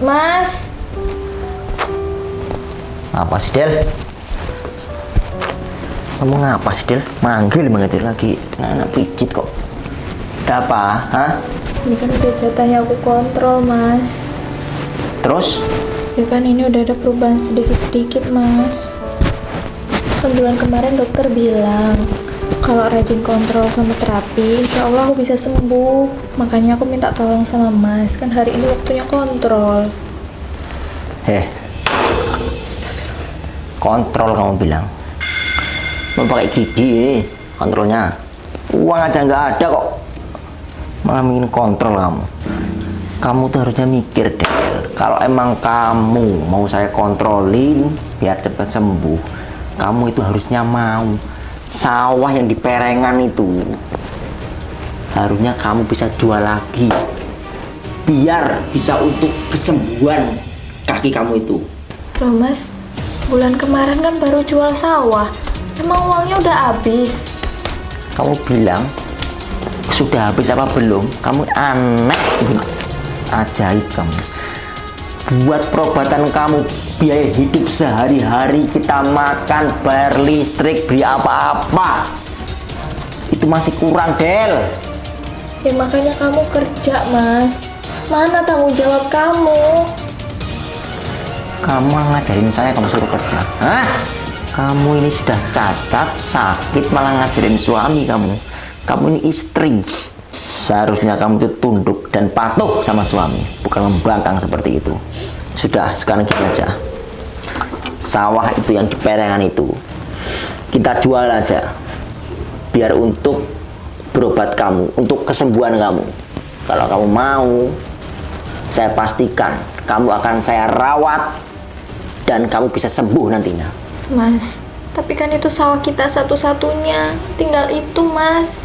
Mas. Apa sih, Del? Kamu ngapa sih, Del? Manggil banget lagi. Anak pijit kok. Ada apa? Hah? Ini kan udah jatahnya aku kontrol, Mas. Terus? Ya kan ini udah ada perubahan sedikit-sedikit, Mas. Kan bulan kemarin dokter bilang kalau rajin kontrol sama terapi, insya Allah aku bisa sembuh. Makanya aku minta tolong sama Mas. Kan hari ini waktunya kontrol. Kontrol kamu bilang. Mau pakai gigi kontrolnya. Uang aja nggak ada kok. Malah ingin kontrol kamu. Kamu tuh harusnya mikir deh. Kalau emang kamu mau saya kontrolin biar cepat sembuh, kamu itu harusnya mau. Sawah yang di Perengan itu harusnya kamu bisa jual lagi. Biar bisa untuk kesembuhan kaki kamu itu. Loh, Mas, bulan kemarin kan baru jual sawah. Emang uangnya udah habis? Kamu bilang sudah habis apa belum? Kamu aneh, ajaib kamu. Buat perobatan kamu, biaya hidup sehari-hari, kita makan, bayar listrik, beli apa-apa, itu masih kurang, Del. Ya makanya kamu kerja, Mas. Mana tanggung jawab kamu? Kamu ngajarin saya, kamu suruh kerja. Hah? Kamu ini sudah cacat, sakit, malah ngajarin suami kamu. Kamu ini istri. Seharusnya kamu itu tunduk dan patuh sama suami, bukan membangkang seperti itu. Sudah, sekarang gini aja. Sawah itu yang di Perengan itu kita jual aja. Biar untuk berobat kamu, untuk kesembuhan kamu. Kalau kamu mau, saya pastikan kamu akan saya rawat dan kamu bisa sembuh nantinya. Mas, tapi kan itu sawah kita satu-satunya. Tinggal itu, Mas.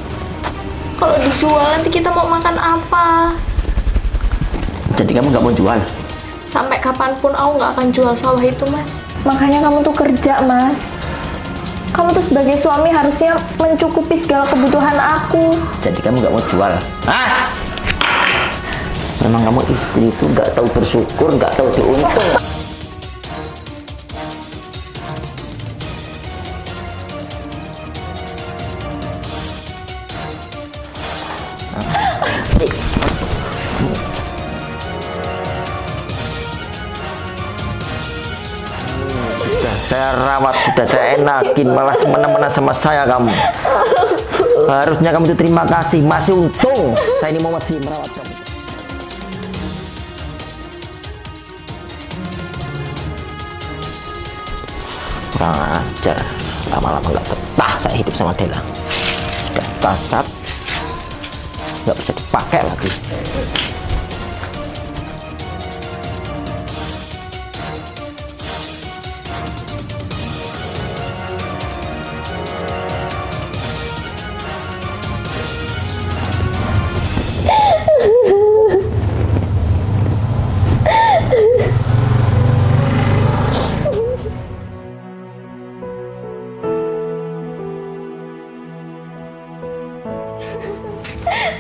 Kalau dijual nanti kita mau makan apa? Jadi kamu nggak mau jual? Sampai kapanpun aku nggak akan jual sawah itu, Mas. Makanya kamu tuh kerja, Mas. Kamu tuh sebagai suami harusnya mencukupi segala kebutuhan aku. Jadi kamu nggak mau jual? Hah? Memang kamu istri itu nggak tahu bersyukur, nggak tahu diuntung. Sudah saya rawat, sudah saya enakin, malah semena-mena sama saya kamu. Harusnya kamu itu terima kasih, masih untung saya ini mau masih merawat kamu. Kurang ajar, lama-lama nggak betah saya hidup sama Dela. Sudah cacat, nggak bisa dipakai lagi.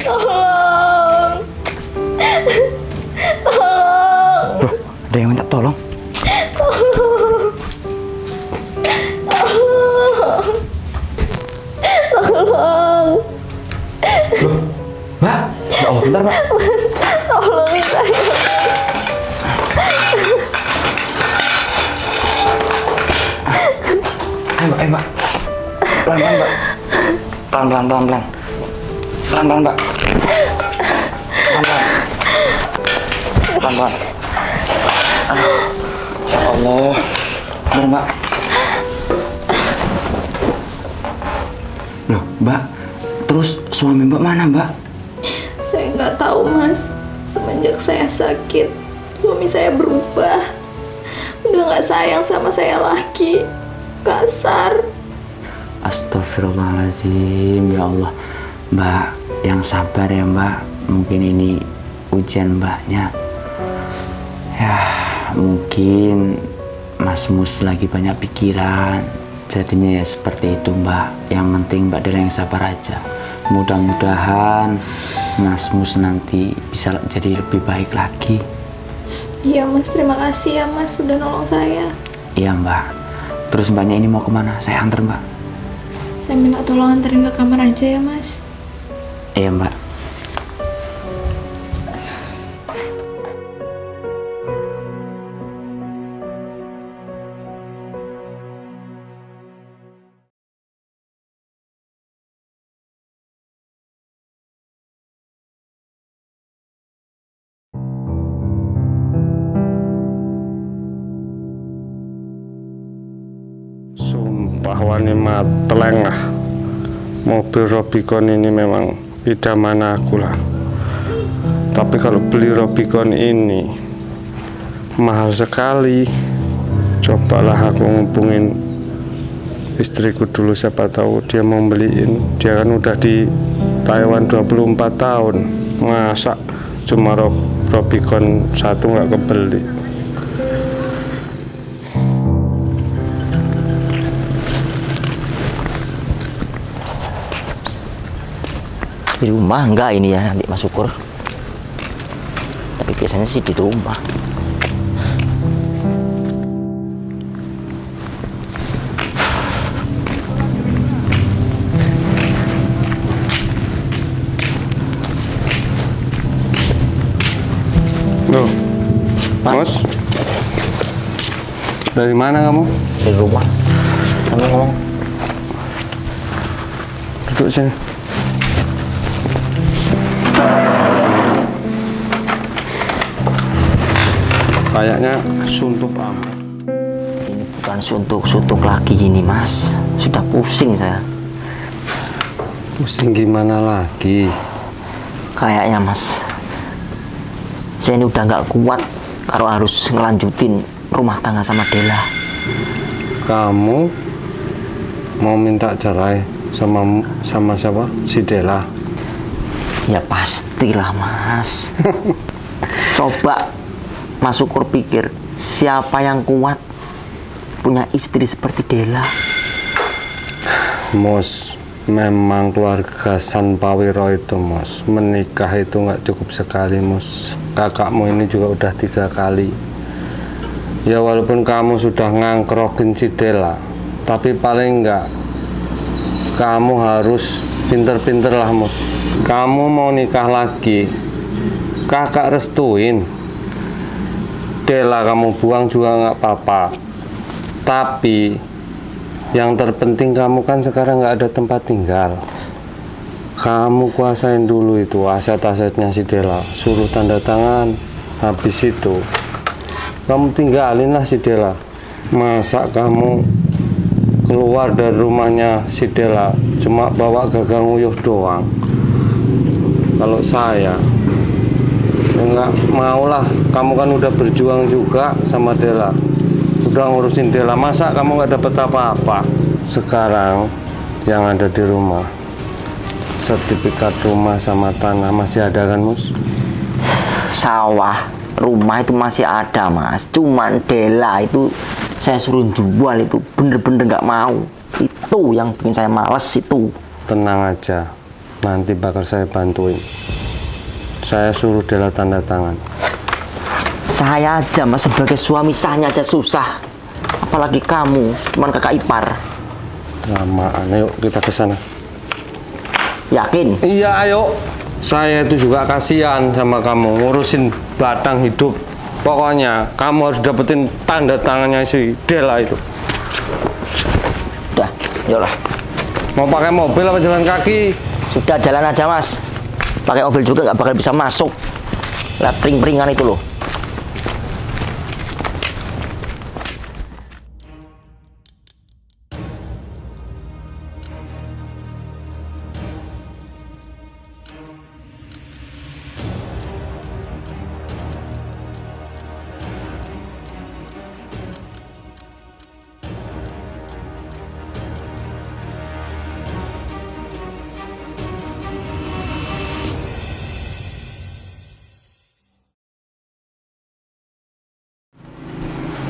Tolong. Tolong. Loh, ada yang minta tolong? Tolong. Tolong. Loh, Mbak, ya Allah, bentar Mbak. Mas, tolongin saya. Ayo Mbak, pelan-pelan Mbak. Pelan-pelan. Pelan-pelan Mbak. Pelan-pelan. Aduh, ya Allah, bener Mbak. Loh Mbak, terus suami Mbak mana Mbak? Saya nggak tahu, Mas. Semenjak saya sakit, suami saya berubah. Udah nggak sayang sama saya lagi. Kasar. Astagfirullahaladzim, ya Allah. Mbak, yang sabar ya Mbak. Mungkin ini ujian Mbaknya. Ya, mungkin Mas Mus lagi banyak pikiran. Jadinya ya seperti itu Mbak. Yang penting Mbak Dela yang sabar aja. Mudah-mudahan Mas Mus nanti bisa jadi lebih baik lagi. Iya mas, terima kasih ya mas sudah nolong saya. Iya mbak. Terus mbaknya ini mau kemana? Saya antar mbak. Saya minta tolong anterin ke kamar aja ya mas. Iya mbak. Sumpah wani mateleng lah. Mobil Robicon ini memang idaman aku lah. Tapi kalau beli Robicon ini mahal sekali. Cobalah aku ngubungin istriku dulu, siapa tahu dia mau beliin. Dia kan udah di Taiwan 24 tahun. Masa cuma Robicon satu nggak kebeli. Di rumah enggak ini ya nanti Mas Syukur. Tapi biasanya sih di rumah. Loh, Mas. Mas, dari mana kamu? Di rumah. Kamu ngomong. Duduk sini. Kayaknya suntuk amat. Ini bukan suntuk-suntuk lagi ini Mas. Sudah pusing saya. Pusing gimana lagi? Kayaknya Mas, saya ini udah nggak kuat kalau harus ngelanjutin rumah tangga sama Dela. Kamu mau minta cerai sama siapa? Si Dela. Ya pastilah Mas. Coba Mas Syukur pikir, siapa yang kuat punya istri seperti Dela? Mos, memang keluarga Sanpawiro itu Mos, menikah itu nggak cukup sekali Mos. Kakakmu ini juga udah 3 kali. Ya walaupun kamu sudah ngangkrokin si Dela, tapi paling nggak kamu harus pinter-pinter lah Mos. Kamu mau nikah lagi, kakak restuin. Dela kamu buang juga nggak apa-apa. Tapi yang terpenting kamu kan sekarang nggak ada tempat tinggal. Kamu kuasain dulu itu aset-asetnya si Dela. Suruh tanda tangan. Habis itu kamu tinggalin lah si Dela. Masa kamu keluar dari rumahnya si Dela cuma bawa gagang uyuh doang? Kalau saya nggak mau lah. Kamu kan udah berjuang juga sama Dela, udah ngurusin Dela, masa kamu nggak dapet apa-apa? Sekarang yang ada di rumah, sertifikat rumah sama tanah masih ada kan Mus? Sawah, rumah itu masih ada Mas. Cuman Dela itu saya suruh jual, itu bener-bener nggak mau. Itu yang bikin saya males itu. Tenang aja, nanti bakal saya bantuin. Saya suruh Dela tanda tangan. Saya aja Mas sebagai suami sahnya aja susah, apalagi kamu cuman kakak ipar. Lamaan, ayo kita ke sana. Yakin? Iya, ayo. Saya itu juga kasihan sama kamu ngurusin batang hidup. Pokoknya kamu harus dapetin tanda tangannya si Dela itu. Udah, yolah. Mau pakai mobil apa jalan kaki? Sudah jalan aja Mas. Pakai mobil juga nggak bakal bisa masuk. Lihat pring-pringan itu loh.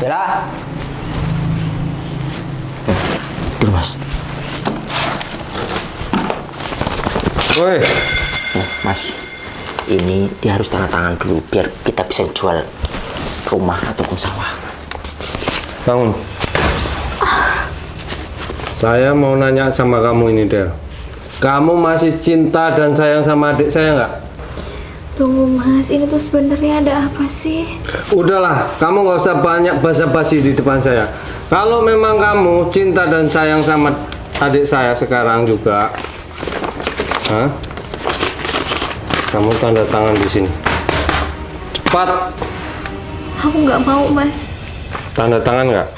Bella. Tidur Mas. Woi, Mas, ini dia harus tanda tangan dulu biar kita bisa jual rumah atau ke sawah. Bangun. Saya mau nanya sama kamu ini, Del. Kamu masih cinta dan sayang sama adik saya nggak? Tunggu Mas, ini tuh sebenarnya ada apa sih? Udahlah, kamu nggak usah banyak basa-basi di depan saya. Kalau memang kamu cinta dan sayang sama adik saya sekarang juga, kamu tanda tangan di sini. Cepat. Aku nggak mau Mas. Tanda tangan nggak?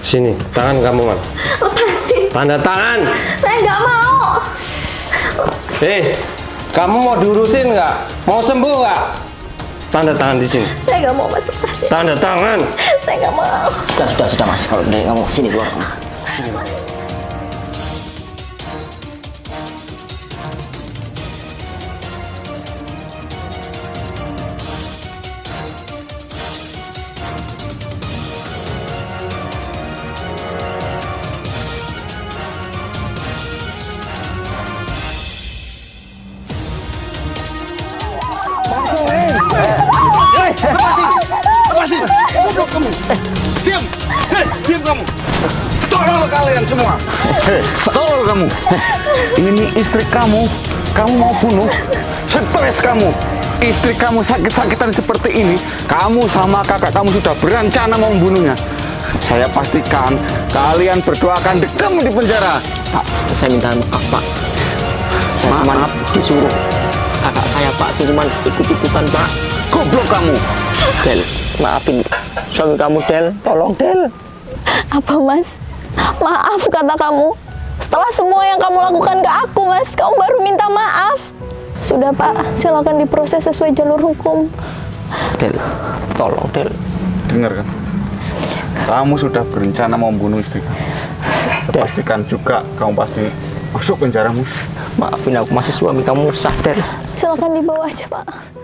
Sini, tangan kamu kan. Lepasin. Tanda tangan. Saya nggak mau. Kamu mau diurusin nggak? Mau sembuh nggak? Tanda tangan di sini. Saya nggak mau Mas, lepasin. Tanda tangan. Saya nggak mau. Sudah Mas, kalau dari kamu sini keluar. Lepasin! Goblok kamu! Diam! Diam kamu! Tolol kalian semua! Tolol kamu! Ini istri kamu, kamu mau bunuh? Stres kamu! Istri kamu sakit-sakitan seperti ini, kamu sama kakak kamu sudah berencana mau membunuhnya. Saya pastikan kalian berdua akan dekam di penjara. Pak, saya minta maaf Pak. Saya cuma disuruh kakak saya Pak, saya cuma ikut-ikutan Pak. Goblok kamu! Del, maafin suami kamu Del, tolong Del. Apa Mas? Maaf kata kamu. Setelah semua yang kamu lakukan ke aku Mas, kamu baru minta maaf. Sudah Pak, silakan diproses sesuai jalur hukum. Del, tolong Del. Dengar kan? Kamu sudah berencana mau membunuh istri kamu. Pastikan juga kamu pasti masuk penjara, Mus. Maafin aku, masih suami kamu sah Del. Silakan dibawa aja Pak.